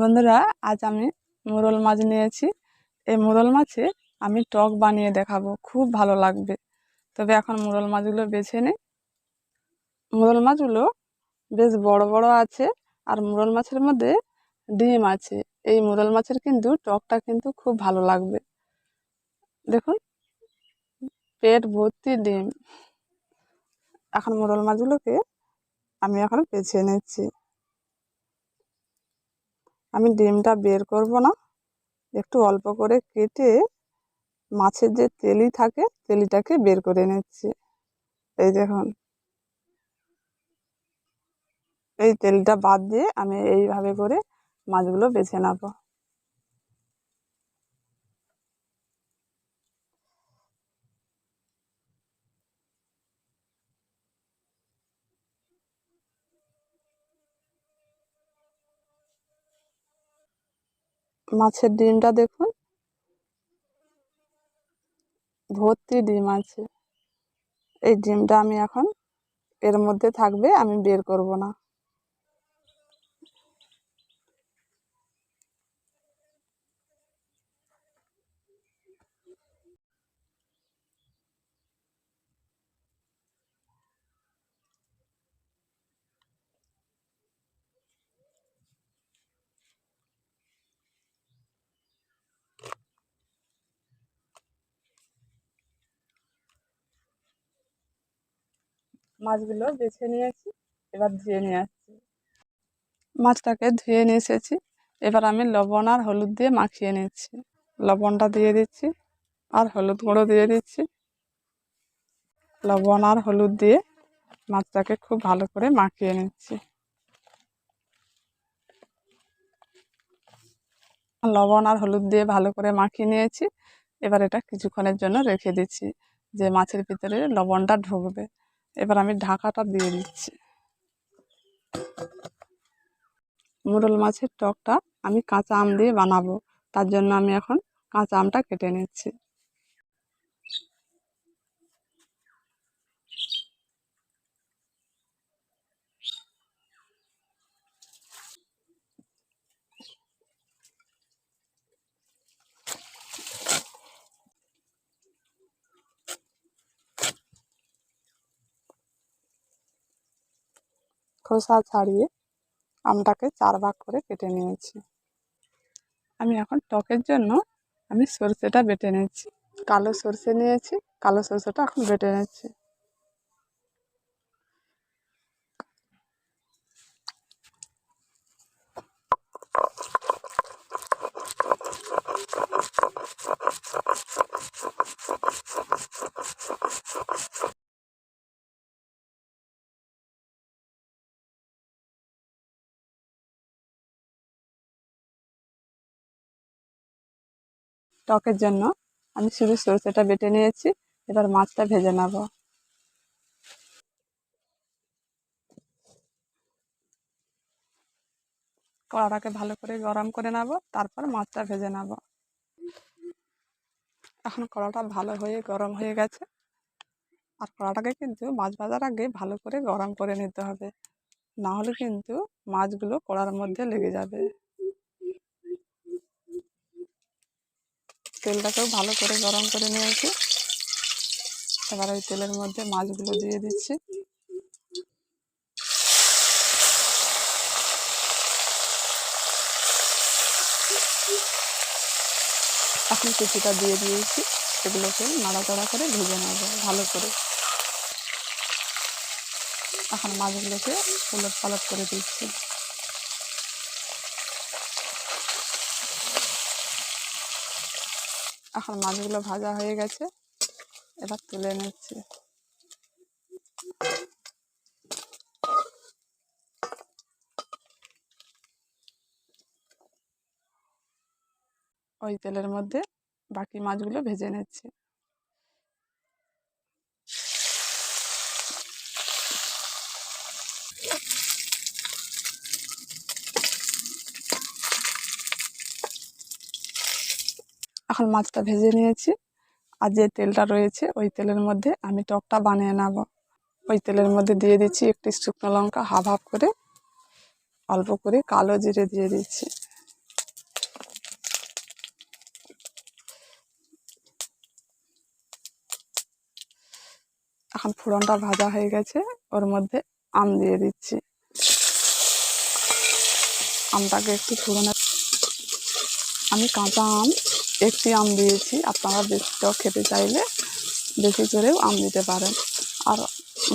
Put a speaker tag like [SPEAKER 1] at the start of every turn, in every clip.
[SPEAKER 1] বন্ধুরা, আজ আমি মোরল মাছ নিয়েছি। এই মোরল মাছে আমি টক বানিয়ে দেখাবো, খুব ভালো লাগবে। তবে এখন মোরল মাছগুলো বেছে নিই। মোরল মাছগুলো বেশ বড় বড় আছে, আর মোরল মাছের মধ্যে ডিম আছে। এই মোরল মাছের কিন্তু টকটা কিন্তু খুব ভালো লাগবে। দেখুন, পেট ভর্তি ডিম। এখন মোরল মাছগুলোকে আমি এখন বেছে নিচ্ছি। আমি ডিমটা বের করব না, একটু অল্প করে কেটে মাছের যে তেলি থাকে তেলিটাকে বের করে নিচ্ছি। এই দেখুন, এই তেলটা বাদ দিয়ে আমি এইভাবে করে মাছগুলো বেছে নেব। মাছের ডিমটা দেখুন, ভর্তি ডিম আছে। এই ডিমটা আমি এখন এর মধ্যে থাকবে, আমি বের করব না। মাছগুলো বেছে নিয়েছি, এবার ধুয়ে নিয়ে আসছি। মাছটাকে ধুয়ে নিয়ে এসেছি, এবার আমি লবণ আর হলুদ দিয়ে মাখিয়ে নিচ্ছি। লবণটা দিয়ে দিচ্ছি আর হলুদ গুঁড়ো দিয়ে দিচ্ছি। লবণ আর হলুদ দিয়ে মাছটাকে খুব ভালো করে মাখিয়ে নিচ্ছি। লবণ আর হলুদ দিয়ে ভালো করে মাখিয়ে নিয়েছি। এবার এটা কিছুক্ষণের জন্য রেখে দিচ্ছি, যে মাছের ভিতরে লবণটা ঢুকবে। এবার আমি ঢাকাটা দিয়ে দিচ্ছি। মোরল মাছের টকটা আমি কাঁচা আম দিয়ে বানাবো, তার জন্য আমি এখন কাঁচা আমটা কেটে নিচ্ছি। খোসা ছাড়িয়ে আমটাকে 4 ভাগ করে কেটে নিয়েছি। আমি এখন টকের জন্য আমি সরষেটা বেটে নিচ্ছি। কালো সরষে নিয়েছি, কালো সরষেটা এখন বেটে নিচ্ছি। টকের জন্য আমি শুধু সরষেটা বেটে নিয়েছি, এবার মাছটা ভেজে নেব। কড়াটাকে ভালো করে গরম করে নেব, তারপর মাছটা ভেজে নেব। এখন কড়াটা ভালো হয়ে গরম হয়ে গেছে, আর কড়াটাকে কিন্তু মাছ ভাজার আগে ভালো করে গরম করে নিতে হবে, না হলে কিন্তু মাছগুলো কড়ার মধ্যে লেগে যাবে। তেলটাকেও ভালো করে গরম করে নিয়েছি। এবার ওই তেলের মধ্যে মাছগুলো দিয়ে দিচ্ছি। এখন কিছুটা দিয়ে দিয়েছি, এগুলোকে নাড়াচাড়া করে ভেজে নেব ভালো করে। এখন মাছগুলোকে উলট পালট করে দিচ্ছি। এখন মাছগুলো ভাজা হয়ে গেছে, এবার তুলে নিচ্ছি। ওই তেলের মধ্যে বাকি মাছগুলো ভেজে নিচ্ছি। এখন মাছটা ভেজে নিয়েছি, আর যে তেলটা রয়েছে ওই তেলের মধ্যে আমি টকটা বানিয়ে নেব। ওই তেলের মধ্যে দিয়ে দিচ্ছি একটি শুকনো লঙ্কা হাফ হাফ করে, অল্প করে কালো জিরে দিয়ে দিচ্ছি। এখন ফোড়নটা ভাজা হয়ে গেছে, ওর মধ্যে আম দিয়ে দিচ্ছি। আমটাকে একটু ফোড়নে আমি কাঁচা আম একটি আম দিয়েছি, আপনারা বেশি টক খেতে চাইলে বেশি করেও আম দিতে পারেন। আর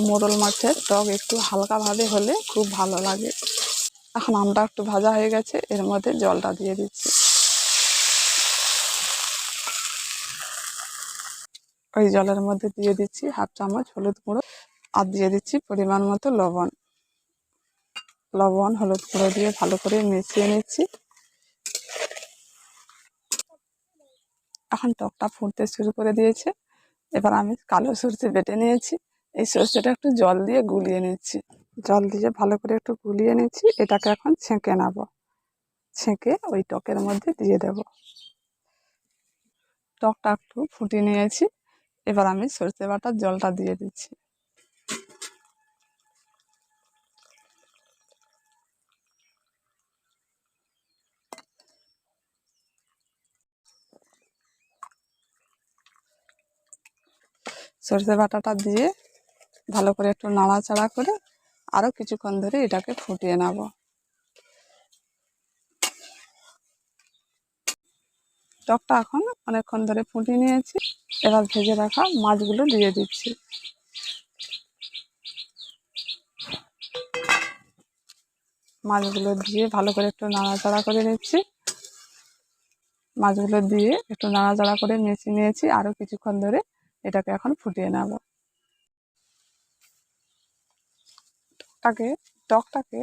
[SPEAKER 1] মোরল মাছের টক একটু হালকাভাবে হলে খুব ভালো লাগে। এখন আমটা একটু ভাজা হয়ে গেছে, এর মধ্যে জলটা দিয়ে দিচ্ছি। ওই জলের মধ্যে দিয়ে দিচ্ছি 1/2 চামচ হলুদ গুঁড়ো, আর দিয়ে দিচ্ছি পরিমাণ মতো লবণ। হলুদ গুঁড়ো দিয়ে ভালো করে মিশিয়ে নিচ্ছি। এখন টকটা ফুটতে শুরু করে দিয়েছে। এবার আমি কালো সরষে বেটে নিয়েছি, এই সরষেটা একটু জল দিয়ে গুলিয়ে নিচ্ছি। জল দিয়ে ভালো করে একটু গুলিয়ে নিচ্ছি। এটাকে এখন ছেঁকে নেব, ছেঁকে ওই টকের মধ্যে দিয়ে দেব। টকটা একটু ফুটিয়ে নিয়েছি, এবার আমি সরষে বাটার জলটা দিয়ে দিচ্ছি। সরষে বাটাটা দিয়ে ভালো করে একটু নাড়াচাড়া করে আরও কিছুক্ষণ ধরে এটাকে ফুটিয়ে নেব। টকটা এখন অনেকক্ষণ ধরে ফুটিয়ে নিয়েছি, এবার ভেজে রাখা মাছগুলো দিয়ে দিচ্ছি। মাছগুলো দিয়ে ভালো করে একটু নাড়াচাড়া করে নিচ্ছি। মাছগুলো দিয়ে একটু নাড়াচাড়া করে মিশিয়ে নিয়েছি, আরও কিছুক্ষণ ধরে এটাকে এখন ফুটিয়ে নেব। টকটাকে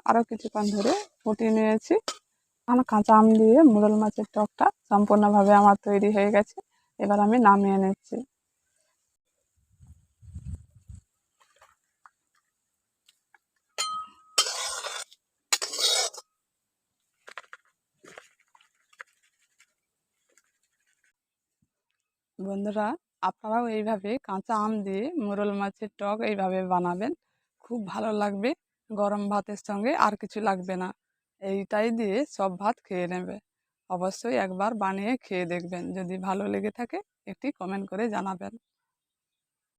[SPEAKER 1] আরও কিছুক্ষণ ধরে ফুটিয়ে নিয়েছি। আমার কাঁচা আম দিয়ে মোরল মাছের টকটা সম্পূর্ণভাবে আমার তৈরি হয়ে গেছে। এবার আমি নামিয়ে নিচ্ছি। বন্ধুরা, আপনারাও এইভাবে কাঁচা আম দিয়ে মোরল মাছের টক এইভাবে বানাবেন, খুব ভালো লাগবে। গরম ভাতের সঙ্গে আর কিছু লাগবে না, এইটাই দিয়ে সব ভাত খেয়ে নেবে। অবশ্যই একবার বানিয়ে খেয়ে দেখবেন, যদি ভালো লেগে থাকে একটি কমেন্ট করে জানাবেন।